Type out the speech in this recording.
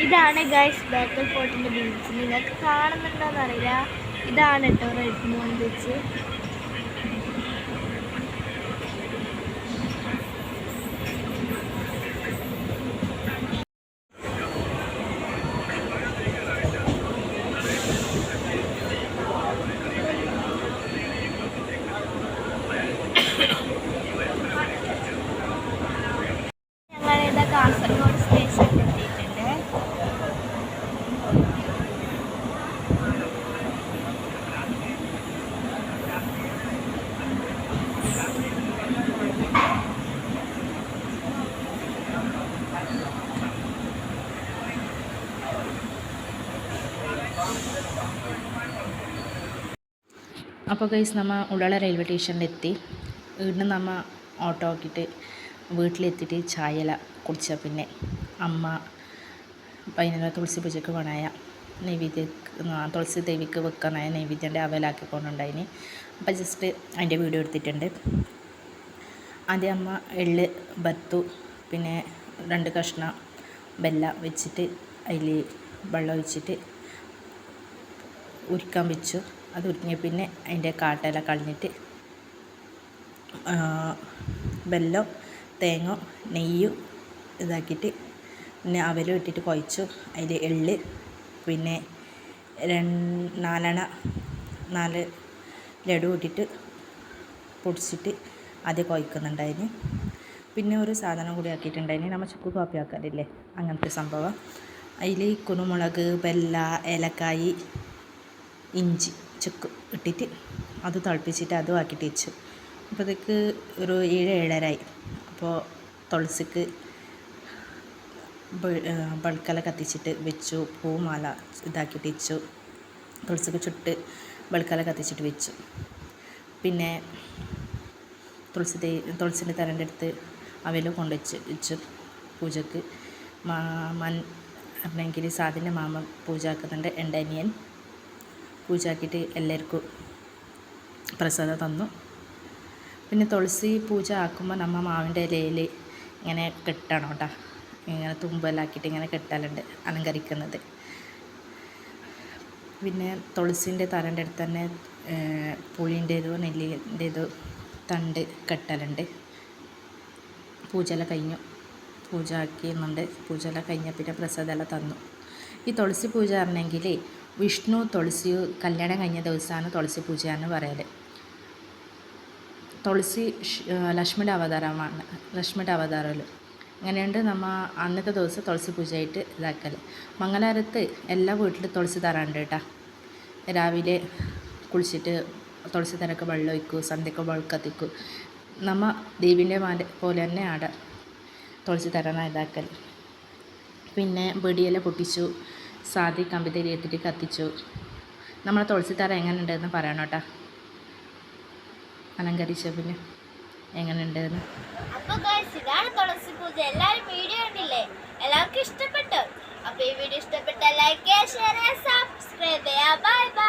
ഇതാണ് guys Bekal ഫോർട്ടിൻ്റെ beach. നിങ്ങൾക്ക് കാണുന്നുണ്ടോയെന്ന് അറിയില്ല. ഇതാണ് കേട്ടോ റെഡ് മൂൺ ബീച്ച്. ഞങ്ങളിതാ കാസർഗോഡ് സ്റ്റേഷനിൽ എത്തിയിട്ടുണ്ട്. അപ്പോൾ ഗൈസ് നമ്മൾ ഉള്ളള റെയിൽവേ സ്റ്റേഷനിലെത്തി. ഇവിടുന്ന് നമ്മൾ ഓട്ടോ ആക്കിയിട്ട് വീട്ടിലെത്തിയിട്ട് ചായല കുടിച്ച പിന്നെ അമ്മ പതിനെല്ലാം തുളസി പൂജയ്ക്ക് വേണമായ നൈവേദ്യ തുളസി ദേവിക്ക് വെക്കാനായ നൈവേദ്യൻ്റെ അവലാക്കി കൊണ്ടുണ്ടായിന്. അപ്പോൾ ജസ്റ്റ് അതിൻ്റെ വീഡിയോ എടുത്തിട്ടുണ്ട്. ആദ്യം അമ്മ എള്ള് ബത്തു പിന്നെ 2 കഷ്ണം വെല്ല വെച്ചിട്ട് അതിൽ വെള്ളം ഒഴിച്ചിട്ട് ഉരുക്കാൻ വെച്ചു. അത് ഉരുങ്ങിയ പിന്നെ അതിൻ്റെ കാട്ടെല്ലാം കളഞ്ഞിട്ട് വെല്ലം തേങ്ങ നെയ്യും ഇതാക്കിയിട്ട് പിന്നെ അവലും ഇട്ടിട്ട് കുഴച്ചു. അതിൽ എള്ള് പിന്നെ 4 ലഡു ഇട്ടിട്ട് പൊടിച്ചിട്ട് ആദ്യം കുഴക്കുന്നുണ്ടായിന്. പിന്നെ ഒരു സാധനം കൂടി ആക്കിയിട്ടുണ്ടായിന്, നമ്മൾ ചുക്ക് കാപ്പി ആക്കാറില്ലേ അങ്ങനത്തെ സംഭവം. അതിൽ കുരുമുളക് വെല്ല ഏലക്കായി ഇഞ്ചി ചുക്ക് ഇട്ടിട്ട് അത് തിളപ്പിച്ചിട്ട് അതും ആക്കിയിട്ട് വെച്ചു. അപ്പോഴത്തേക്ക് ഒരു 7-7:30 അപ്പോൾ തുളസിക്ക് ബൾക്കല കത്തിച്ചിട്ട് വെച്ചു. പൂമാല ഇതാക്കിയിട്ട് വെച്ചു. തുളസിക്ക് ചുട്ട് ബൾക്കല കത്തിച്ചിട്ട് വെച്ചു. പിന്നെ തുളസിൻ്റെ തരൻ്റെ അടുത്ത് അവലും വെച്ചു പൂജക്ക്. പറഞ്ഞെങ്കിൽ സാധിൻ്റെ മാമ പൂജ ആക്കുന്നുണ്ട്. എൻ്റെ അനിയൻ പൂജ ആക്കിയിട്ട് എല്ലാവർക്കും പ്രസാദം തന്നു. പിന്നെ തുളസി പൂജ ആക്കുമ്പോൾ നമ്മൾ മാവിൻ്റെ ഇലയിൽ ഇങ്ങനെ കെട്ടണം കേട്ടോ. ഇങ്ങനെ തുമ്പലാക്കിയിട്ട് ഇങ്ങനെ കെട്ടലുണ്ട് അലങ്കരിക്കുന്നത്. പിന്നെ തുളസീൻ്റെ തരൻ്റെ അടുത്ത് തന്നെ പുളിൻ്റേതോ നെല്ലിൻ്റേതോ തണ്ട് കെട്ടലുണ്ട്. പൂജയെല്ലാം കഴിഞ്ഞു. പൂജ ആക്കിയുന്നുണ്ട്. പൂജയെല്ലാം കഴിഞ്ഞ പിന്നെ പ്രസാദമെല്ലാം തന്നു. ഈ തുളസി പൂജ പറഞ്ഞെങ്കിൽ വിഷ്ണു തുളസി കല്യാണം കഴിഞ്ഞ ദിവസമാണ് തുളസി പൂജ എന്ന് പറയൽ. തുളസി ലക്ഷ്മിയുടെ അവതാരമാണ്. ലക്ഷ്മിയുടെ അവതാരത്തിൽ അങ്ങനെയുണ്ട്. നമ്മൾ അന്നത്തെ ദിവസം തുളസി പൂജയായിട്ട് ഇതാക്കൽ. മംഗലാരത്ത് എല്ലാ വീട്ടിലും തുളസി തറാണ്ട് കേട്ടോ. രാവിലെ കുളിച്ചിട്ട് തുളസി തരക്ക് വെള്ളം ഒഴിക്കും, സന്ധ്യക്ക് വിളക്കത്തിക്കും. നമ്മൾ ദേവീൻ്റെ പോലെ തന്നെ ആടെ തുളസി തരണ ഇതാക്കൽ. പിന്നെ വെടിയെല്ലാം പൊട്ടിച്ചു. സാധി കമ്പിത്തേരി എടുത്തിട്ട് കത്തിച്ചു. നമ്മളെ തുളസി തറ എങ്ങനെ ഉണ്ടെന്ന് പറയണം കേട്ടോ. അലങ്കരിച്ച പിന്നെ എങ്ങനെ ഉണ്ടെന്ന്. അപ്പോൾ ഗൈസ് ഇതാണ് തുളസി പൂജ. എല്ലാവരും വീഡിയോ കണ്ടില്ലേ? എല്ലാവർക്കും ഇഷ്ടപ്പെട്ടു. അപ്പോൾ ഈ വീഡിയോ ഇഷ്ടപ്പെട്ടാൽ ലൈക്ക് ചെയ്യുക, ഷെയർ ചെയ്യുക, സബ്സ്ക്രൈബ് ചെയ്യുക. Bye bye.